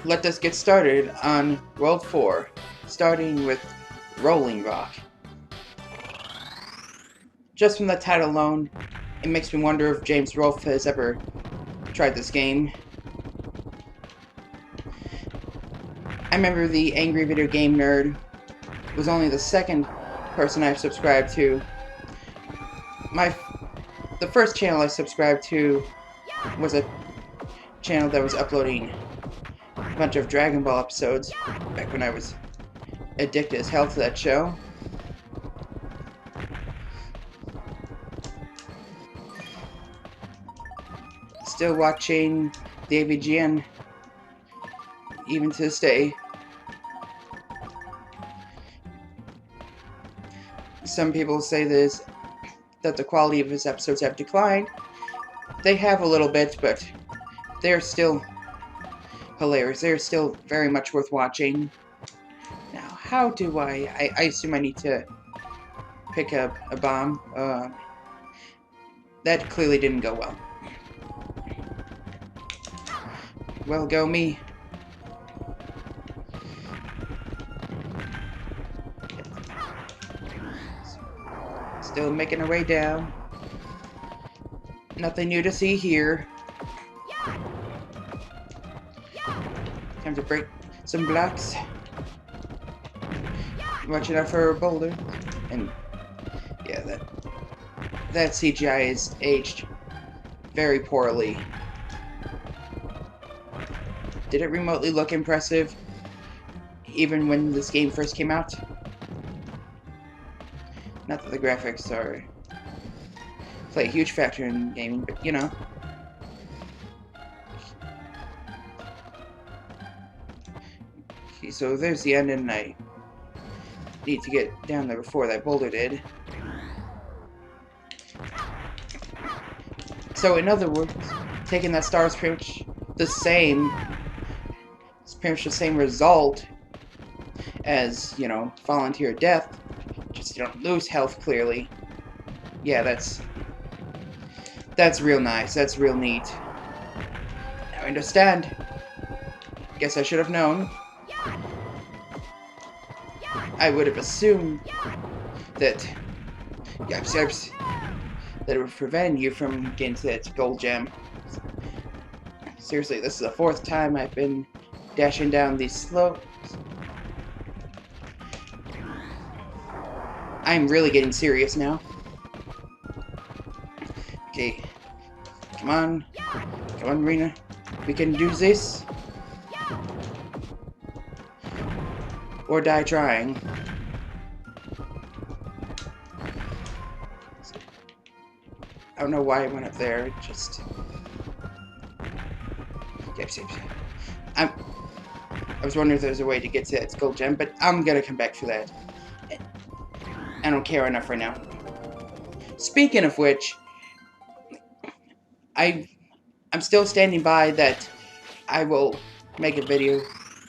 Let us get started on World 4, starting with Rolling Rock. Just from the title alone, it makes me wonder if James Rolfe has ever tried this game. I remember the Angry Video Game Nerd was only the second person I've subscribed to. The first channel I subscribed to was a channel that was uploading a bunch of Dragon Ball episodes back when I was addicted as hell to that show. Still watching the AVGN even to this day. Some people say that the quality of his episodes have declined. They have a little bit, but they're still hilarious. They're still very much worth watching. Now, how do I assume I need to pick up a bomb. That clearly didn't go well. Well, go me. Still making our way down. Nothing new to see here. Time to break some blocks. Watching out for a boulder. And yeah, that CGI is aged very poorly. Did it remotely look impressive even when this game first came out? Not that the graphics play a huge factor in gaming, but you know. Okay, so there's the end, and I need to get down there before that boulder did. So in other words, taking that star is pretty much the same. It's pretty much the same result as, you know, falling to your death. Just you don't lose health, clearly. Yeah, that's real nice. That's real neat. Now I understand. Guess I should have known. I would have assumed that that it would prevent you from getting to that gold gem. Seriously, this is the 4th time I've been dashing down these slopes. I'm really getting serious now. Okay. Come on. Come on, Marina. We can do this. Or die trying. I don't know why I went up there. It just... Yep. I was wondering if there's a way to get to that gold gem, but I'm gonna come back for that. I don't care enough right now. Speaking of which, I'm still standing by that I will make a video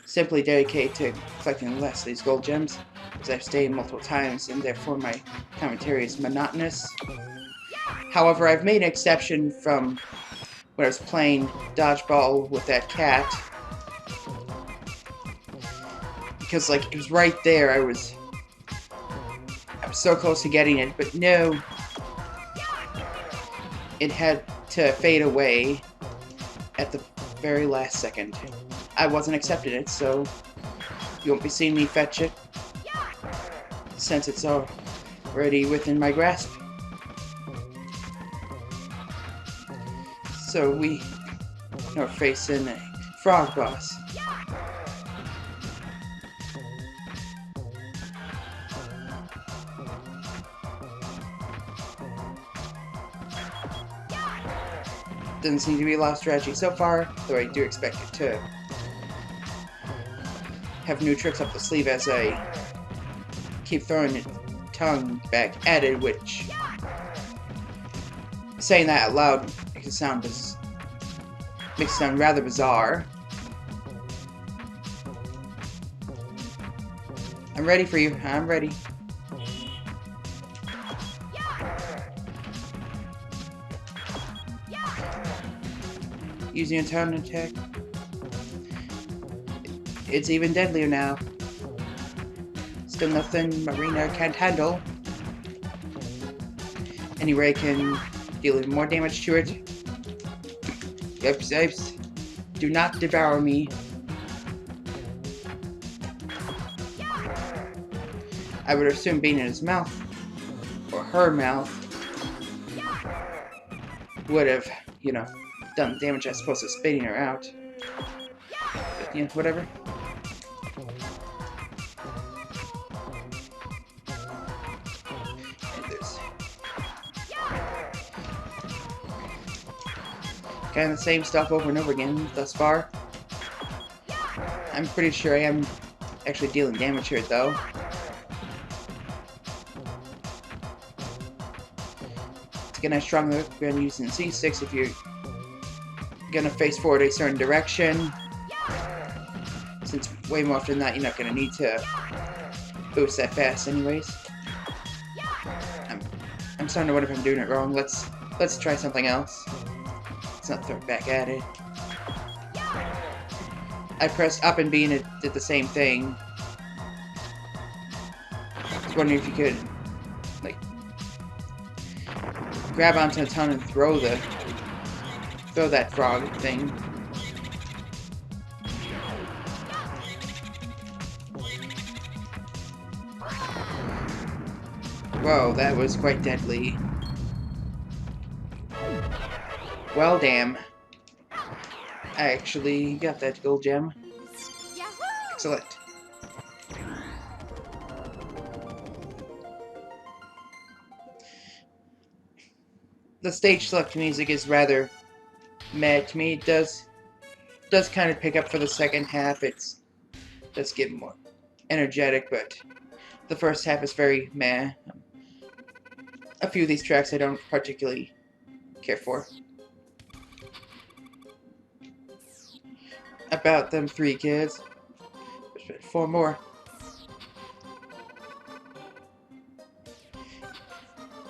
simply dedicated to collecting the last of these gold gems, as I've stated multiple times, and therefore my commentary is monotonous. However, I've made an exception from when I was playing dodgeball with that cat, because like it was right there. I was so close to getting it, but no, it had to fade away at the very last second. I wasn't accepting it, so you won't be seeing me fetch it since it's already within my grasp. So we are facing a frog boss. Doesn't seem to be a lot of strategy so far, though I do expect it to have new tricks up the sleeve as I keep throwing the tongue back at it, which, saying that out loud makes it sound rather bizarre. I'm ready for you. I'm ready. Using a tongue attack. It's even deadlier now. Still nothing Marina can't handle. Any ray can deal even more damage to it. Yipes, yipes. Do not devour me. I would assume being in his mouth, or her mouth, would have, you know, done the damage I suppose to spitting her out. But, you know, whatever. And there's kind of the same stuff over and over again thus far. I'm pretty sure I am actually dealing damage here, though. Again, I strongly recommend using C6 if you're gonna face forward a certain direction, since way more often than not you're not gonna need to boost that fast anyways. I'm starting to wonder if I'm doing it wrong. Let's try something else. Let's not throw it back at it. I pressed up and B and it did the same thing. I was wondering if you could, like, grab onto the tongue and throw that frog thing. Whoa, that was quite deadly. Well, damn. I actually got that gold gem. Excellent. The stage select music is rather meh to me. It does kind of pick up for the second half. It does get more energetic, but the first half is very meh. A few of these tracks I don't particularly care for. About them 3 kids. There's 4 more.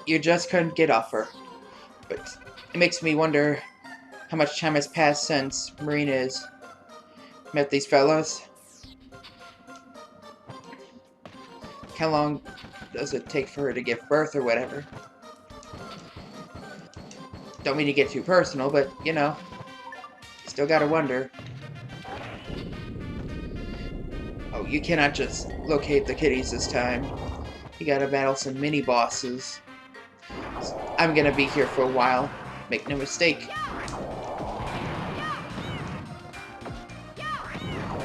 You just couldn't get off her. But it makes me wonder how much time has passed since Marina's met these fellas. How long does it take for her to give birth or whatever? Don't mean to get too personal, but, you know, still gotta wonder. Oh, you cannot just locate the kitties this time. You gotta battle some mini-bosses. I'm gonna be here for a while. Make no mistake.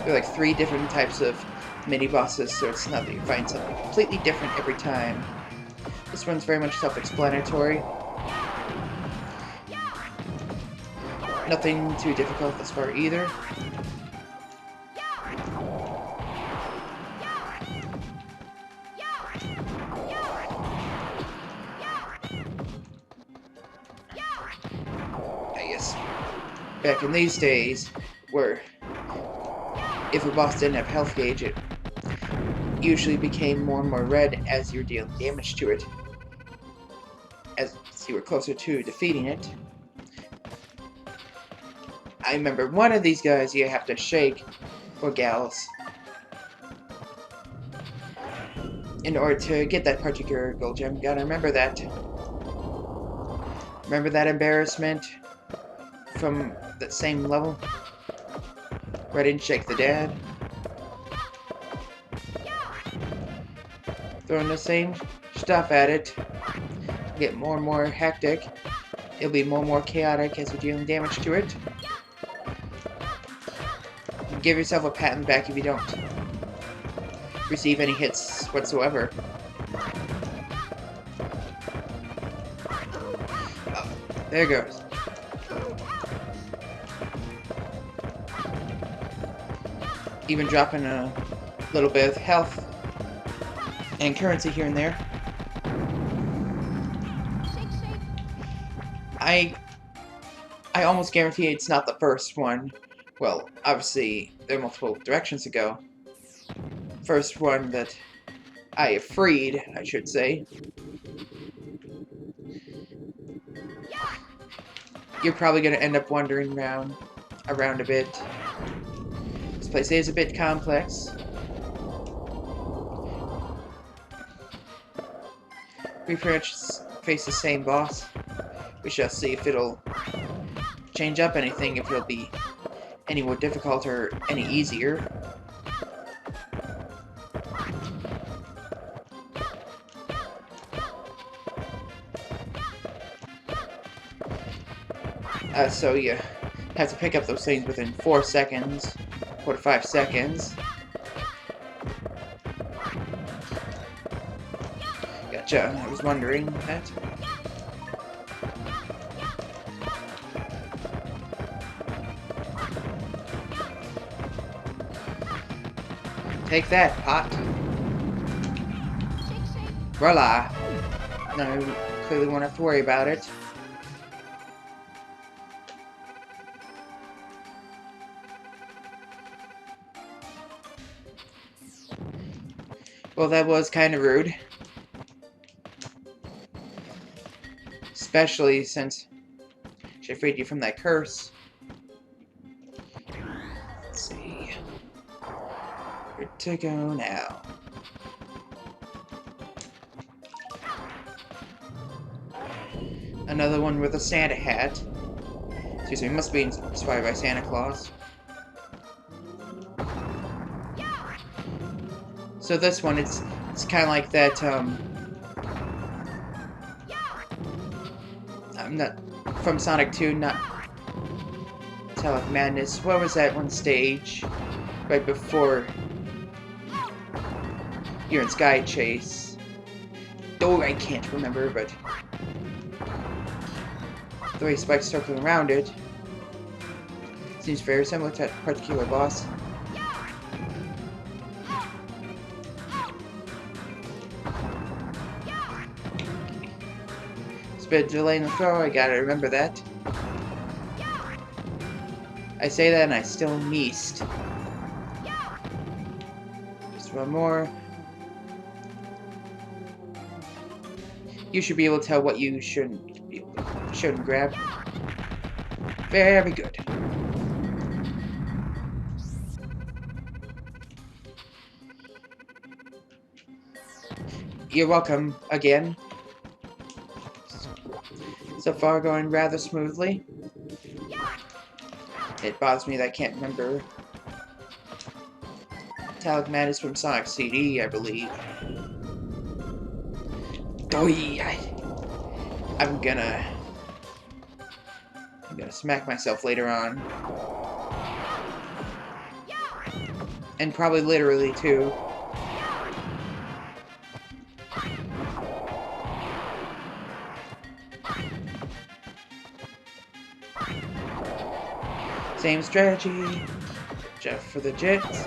There are like 3 different types of mini-bosses, so it's not that you find something completely different every time. This one's very much self-explanatory. Nothing too difficult thus far either. I guess back in these days, where if a boss didn't have health gauge, it usually became more and more red as you're dealing damage to it, as you were closer to defeating it. I remember one of these guys you have to shake, or gals, in order to get that particular gold gem. You gotta remember that. Remember that embarrassment from that same level? Where I didn't shake the dad? Throwing the same stuff at it. Get more and more hectic. It'll be more and more chaotic as you're dealing damage to it. Give yourself a pat on the back if you don't receive any hits whatsoever. Oh, there it goes. Even dropping a little bit of health and currency here and there. I almost guarantee it's not the first one. Well, obviously, there are multiple directions to go. First one that I have freed, I should say. You're probably going to end up wandering around a bit. place is a bit complex. We pretty much face the same boss. We shall see if it'll change up anything, if it'll be any more difficult or any easier. So you have to pick up those things within 4 seconds, 4 to 5 seconds. Gotcha, I was wondering that. Take that, pot. Voila. Now I clearly won't have to worry about it. Well, that was kind of rude. Especially since she freed you from that curse. Let's see. Where to go now? Another one with a Santa hat. Excuse me, must be inspired by Santa Claus. So this one, it's kind of like that, I'm not, from Sonic 2, not Metallic Madness. What was that one stage? Right before you're in Sky Chase. Oh, I can't remember, but the way Spike's circling around it seems very similar to that particular boss. It's a bit of delay in the throw, I gotta remember that. I say that and I still missed. Just one more. You should be able to tell what you shouldn't grab. Very good. You're welcome again. So far going rather smoothly. It bothers me that I can't remember. Metallic Madness from Sonic CD, I believe. I'm gonna smack myself later on. And probably literally too. Same strategy. Jeff for the jets.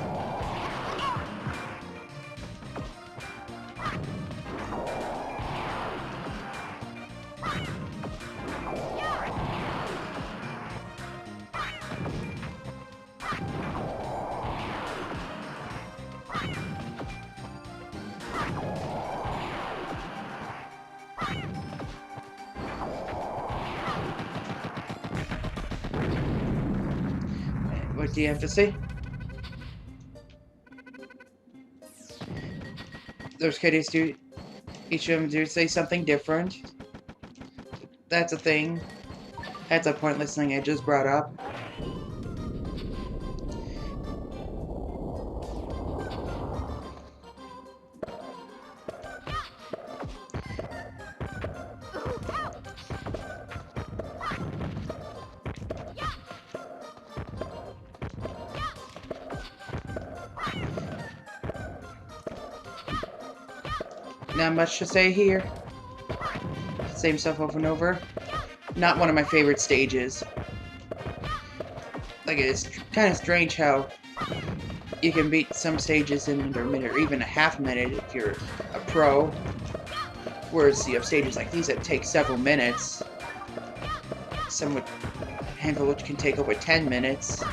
What do you have to say? Those kitties do, each of them do say something different. That's a thing. That's a pointless thing I just brought up. Not much to say here. Same stuff over and over. Not one of my favorite stages. Like, it's kind of strange how you can beat some stages in under a minute or even a half minute if you're a pro. Whereas you have stages like these that take several minutes. Some would handle which can take over 10 minutes.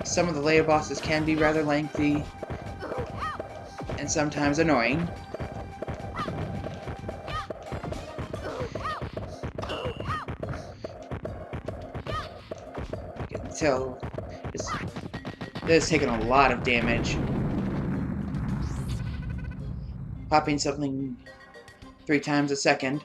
Some of the layer bosses can be rather lengthy and sometimes annoying. tell this is taking a lot of damage. Popping something 3 times a second.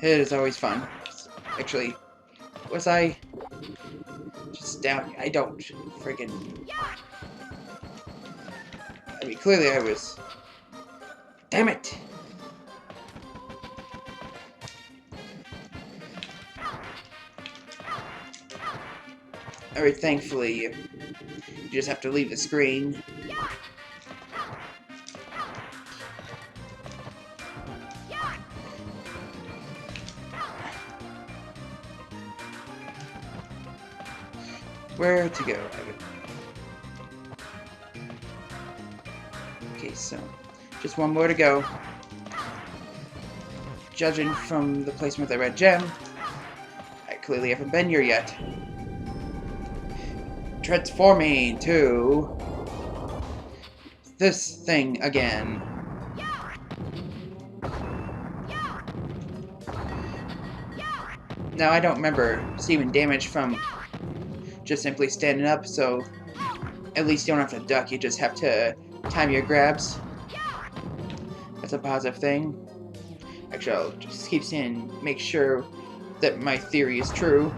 It is always fun. Actually, was I just down? I don't friggin'. I mean, clearly I was. Damn it! Alright, thankfully, you just have to leave the screen. Where to go? Okay, so just one more to go. Judging from the placement of the red gem, I clearly haven't been here yet. Transforming to this thing again. Now I don't remember receiving damage from just simply standing up, so at least you don't have to duck, you just have to time your grabs. That's a positive thing. Actually, I'll just keep saying, make sure that my theory is true.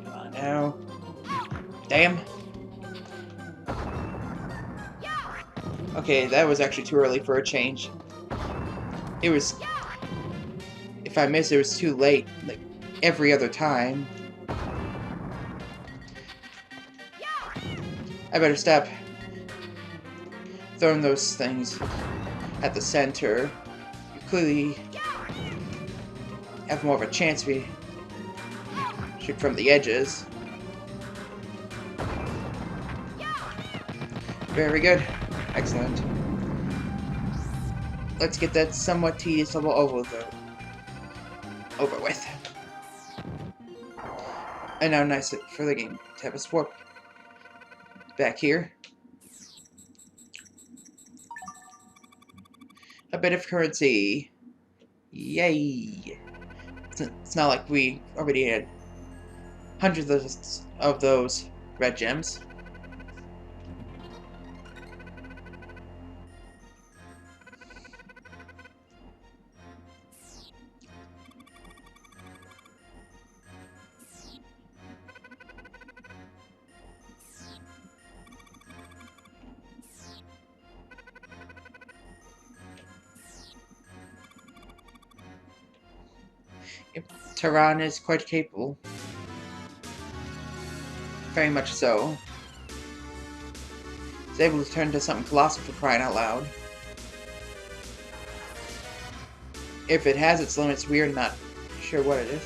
Come on now. Damn. Okay, that was actually too early for a change. It was... If I missed, it was too late, like, every other time. I better stop throwing those things at the center. You clearly have more of a chance if you shoot from the edges. Very good. Excellent. Let's get that somewhat tedious level over with. And now nice for the game to have a swap back here. A bit of currency. Yay! It's not like we already had hundreds of those red gems. Tehran is quite capable. Very much so. It's able to turn into something colossal for crying out loud. If it has its limits, we're not sure what it is.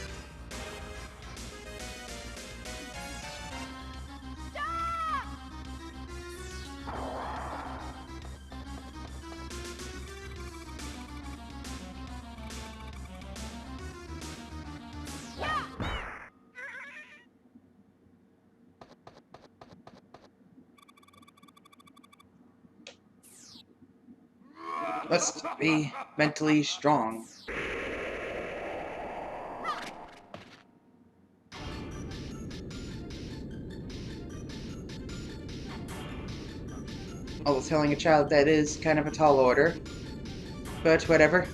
Must be mentally strong. Although telling a child that is kind of a tall order. But whatever.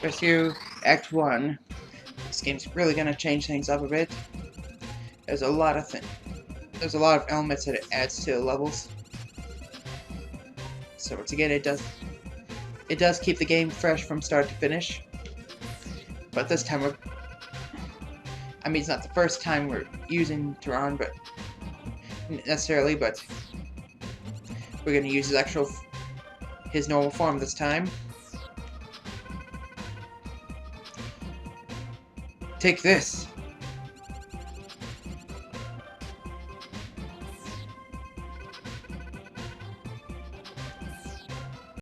Rescue Act 1. This game's really gonna change things up a bit. There's a lot of elements that it adds to the levels. So once again, it does keep the game fresh from start to finish. But this time I mean, it's not the first time we're using Tehran, but necessarily, but we're gonna use his actual his normal form this time. Take this.